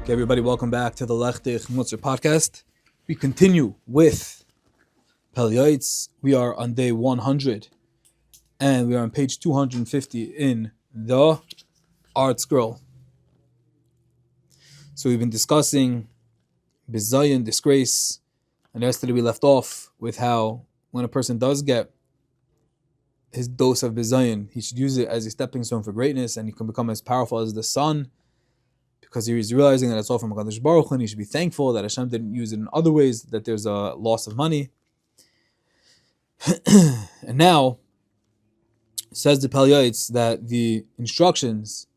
Okay, everybody, welcome back to the Lechtich Mutzer podcast. We continue with Pele Yoeitz. We are on day 100, and we are on page 250 in the Art Scroll. So we've been discussing Bizayon, disgrace, and yesterday we left off with how when a person does get his dose of Bizayon, he should use it as a stepping stone for greatness, and he can become as powerful as the sun, because he's realizing that it's all from HaKadosh Baruch Hu, and he should be thankful that Hashem didn't use it in other ways, that there's a loss of money. And now, says the Pele Yoeitz that the instructions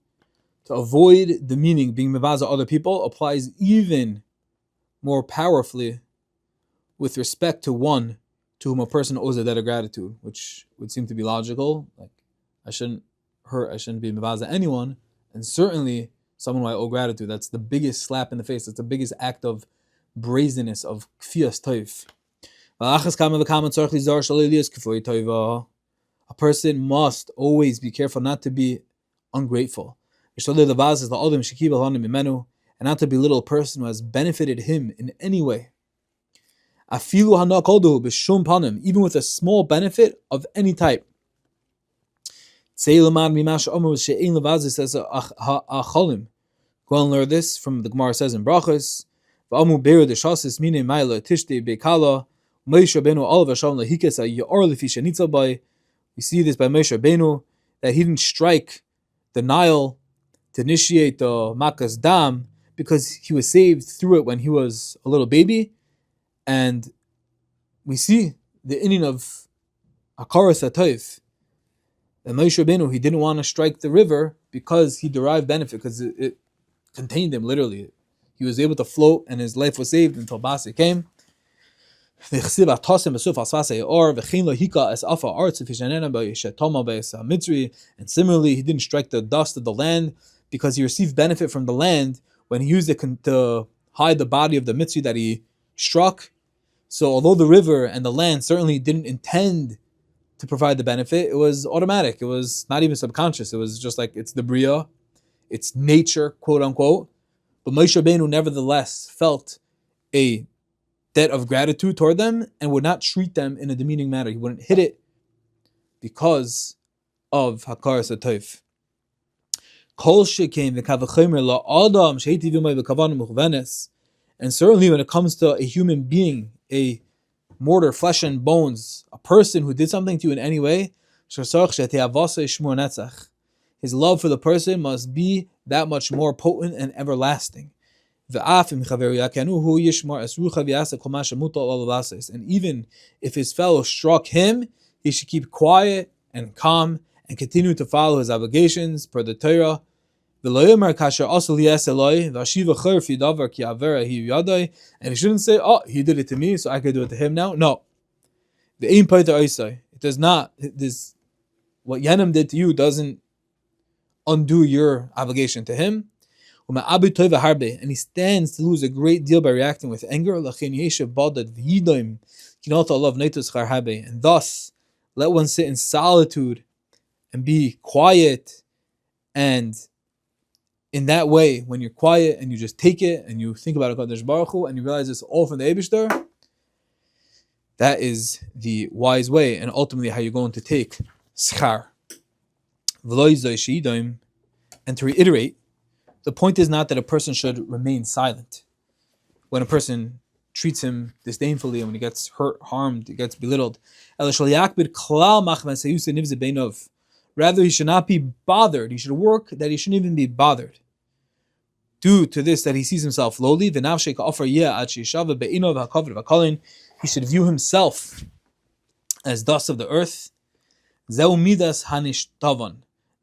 to avoid the meaning being mevaza other people applies even more powerfully with respect to one to whom a person owes a debt of gratitude, which would seem to be logical. Like, I shouldn't be mevaza anyone, and certainly someone who I owe gratitude. That's the biggest slap in the face. That's the biggest act of brazenness, of kfiyas toif. A person must always be careful not to be ungrateful, and not to belittle a person who has benefited him in any way, even with a small benefit of any type. Go and learn this from the Gemara says in Brachos. We see this by Moshe Rabbeinu, that he didn't strike the Nile to initiate the Makas Dam because he was saved through it when he was a little baby. And we see the inning of Hakaras HaToif. And Moshe Rabbeinu, he didn't want to strike the river because he derived benefit, because it contained him literally. He was able to float and his life was saved until Basi came. And similarly, he didn't strike the dust of the land because he received benefit from the land when he used it to hide the body of the Mitzri that he struck. So although the river and the land certainly didn't intend to provide the benefit, it was automatic. It was not even subconscious. It was just like, it's the Bria, it's nature, quote unquote. But Moshe Rabbeinu nevertheless felt a debt of gratitude toward them and would not treat them in a demeaning manner. He wouldn't hit it because of Hakaras HaToif. And certainly when it comes to a human being, a mortar, flesh and bones, a person who did something to you in any way, his love for the person must be that much more potent and everlasting. And even if his fellow struck him, he should keep quiet and calm and continue to follow his obligations per the Torah. And he shouldn't say, oh, he did it to me, so I can do it to him now. No. It does not. What Yenim did to you doesn't undo your obligation to him. And he stands to lose a great deal by reacting with anger. And thus, let one sit in solitude and be quiet. And in that way, when you're quiet and you just take it and you think about HaKadosh Baruch Hu and you realize it's all from the Eibishter, that is the wise way and ultimately how you're going to take schar. And to reiterate, the point is not that a person should remain silent when a person treats him disdainfully and when he gets hurt, harmed, he gets belittled. Rather, he should not be bothered. He should work that he shouldn't even be bothered. Due to this, that he sees himself lowly, he should view himself as dust of the earth.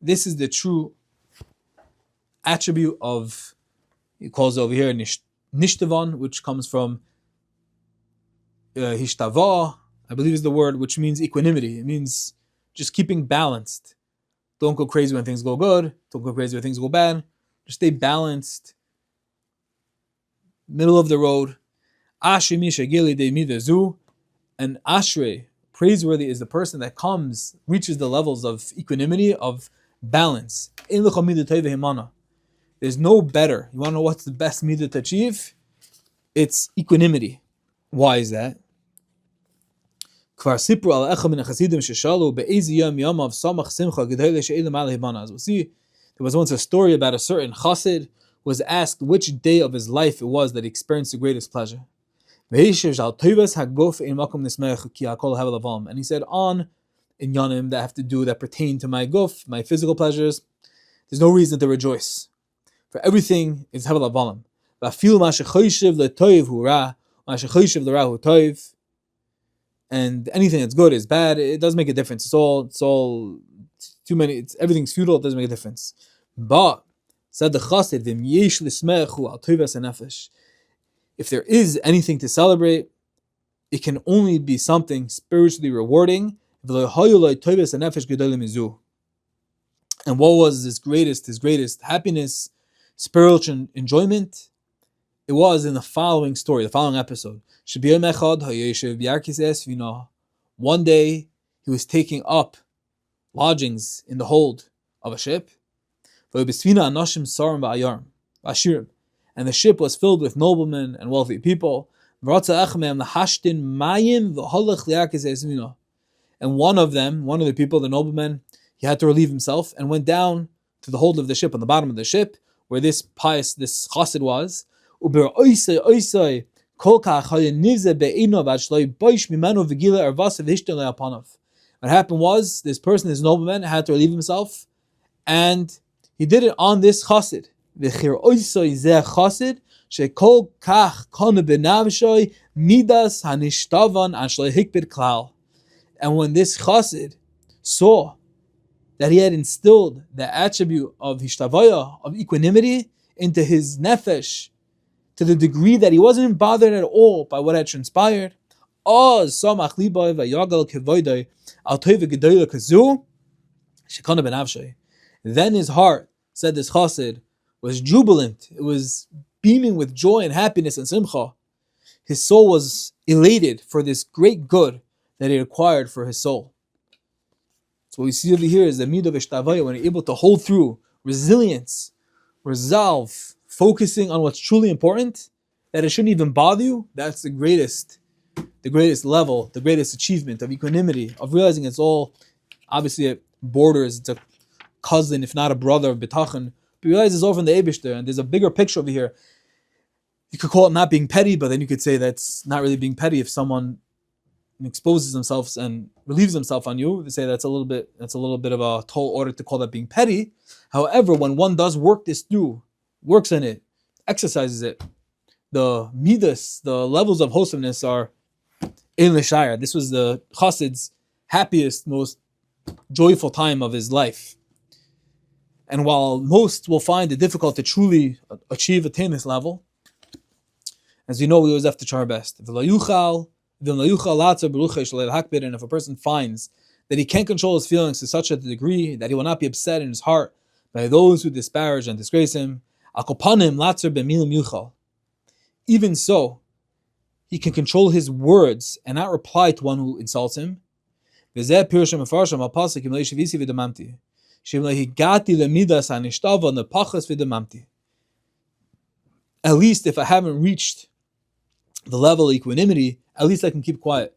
This is the true attribute of, he calls it over here nishtavon, which comes from hishtava, I believe is the word, which means equanimity. It means just keeping balanced. Don't go crazy when things go good. Don't go crazy when things go bad. Just stay balanced. Middle of the road. And Ashrei, praiseworthy is the person that reaches the levels of equanimity, of balance. There's no better. You want to know what's the best midah to achieve? It's equanimity. Why is that? We'll see, there was once a story about a certain chassid was asked which day of his life it was that he experienced the greatest pleasure. And he said, on inyanim that have to do, that pertain to my guf, my physical pleasures, there's no reason to rejoice. For everything is hevel avalim. And anything that's good is bad. It doesn't make a difference. It's all too many. Everything's futile. It doesn't make a difference. But said the chassid, if there is anything to celebrate, it can only be something spiritually rewarding. And what was his greatest happiness, spiritual enjoyment? It was in the following story, the following episode. One day he was taking up lodgings in the hold of a ship. And the ship was filled with noblemen and wealthy people. And one of the people, the nobleman, he had to relieve himself and went down to the hold of the ship, on the bottom of the ship, where this chassid was. What happened was, this person, this nobleman, had to relieve himself, and he did it on this chassid. And when this chassid saw that he had instilled the attribute of hishtavaya, of equanimity, into his nefesh, to the degree that he wasn't bothered at all by what had transpired, then his heart, said this chassid, was jubilant. It was beaming with joy and happiness and simcha. His soul was elated for this great good that he acquired for his soul. So what we see over here is the midah v'shtavaya, when you're able to hold through, resilience, resolve, focusing on what's truly important, that it shouldn't even bother you. That's the greatest level, the greatest achievement of equanimity, of realizing it's all, obviously it borders, it's a cousin, if not a brother of bitachon, but you realize it's all from the Eibishter, and there's a bigger picture over here. You could call it not being petty, but then you could say that's not really being petty if someone exposes themselves and relieves himself on you. They say that's a little bit of a tall order to call that being petty. However, when one does work this through, works in it, exercises it, the midas, the levels of wholesomeness are in l'shayar. This was the chassid's happiest, most joyful time of his life. And while most will find it difficult to truly attain this level, as you know, we always have to try our best. And if a person finds that he can't control his feelings to such a degree that he will not be upset in his heart by those who disparage and disgrace him, even so, he can control his words and not reply to one who insults him. At least if I haven't reached the level of equanimity, at least I can keep quiet.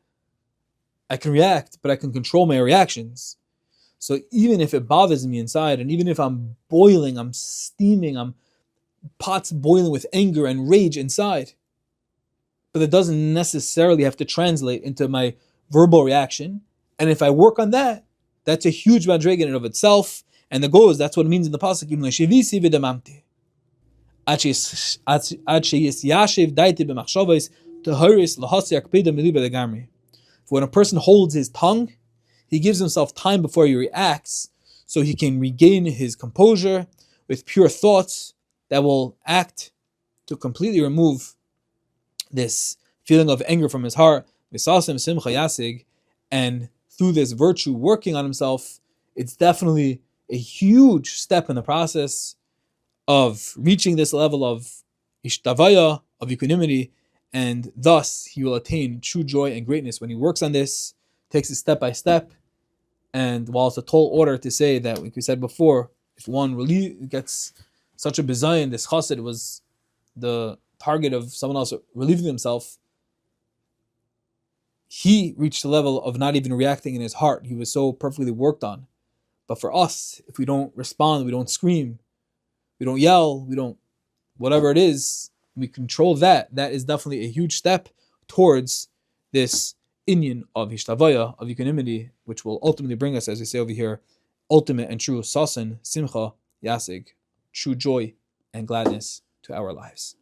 I can react, but I can control my reactions. So even if it bothers me inside, and even if I'm boiling, I'm steaming, I'm pots boiling with anger and rage inside, but it doesn't necessarily have to translate into my verbal reaction. And if I work on that, that's a huge madriga in and of itself. And the goal is, that's what it means in the pasuk. When a person holds his tongue, he gives himself time before he reacts, so he can regain his composure with pure thoughts that will act to completely remove this feeling of anger from his heart. And through this virtue working on himself, it's definitely a huge step in the process of reaching this level of ishtavaya, of equanimity, and thus he will attain true joy and greatness when he works on this, takes it step by step. And while it's a tall order to say that, like we said before, if one really gets such a bizayin, this chassid was the target of someone else relieving himself, he reached the level of not even reacting in his heart. He was so perfectly worked on. But for us, if we don't respond, we don't scream, we don't yell, we don't, whatever it is, we control that. That is definitely a huge step towards this inyan of hishtavaya, of equanimity, which will ultimately bring us, as we say over here, ultimate and true sasan, simcha, yasig, true joy and gladness to our lives.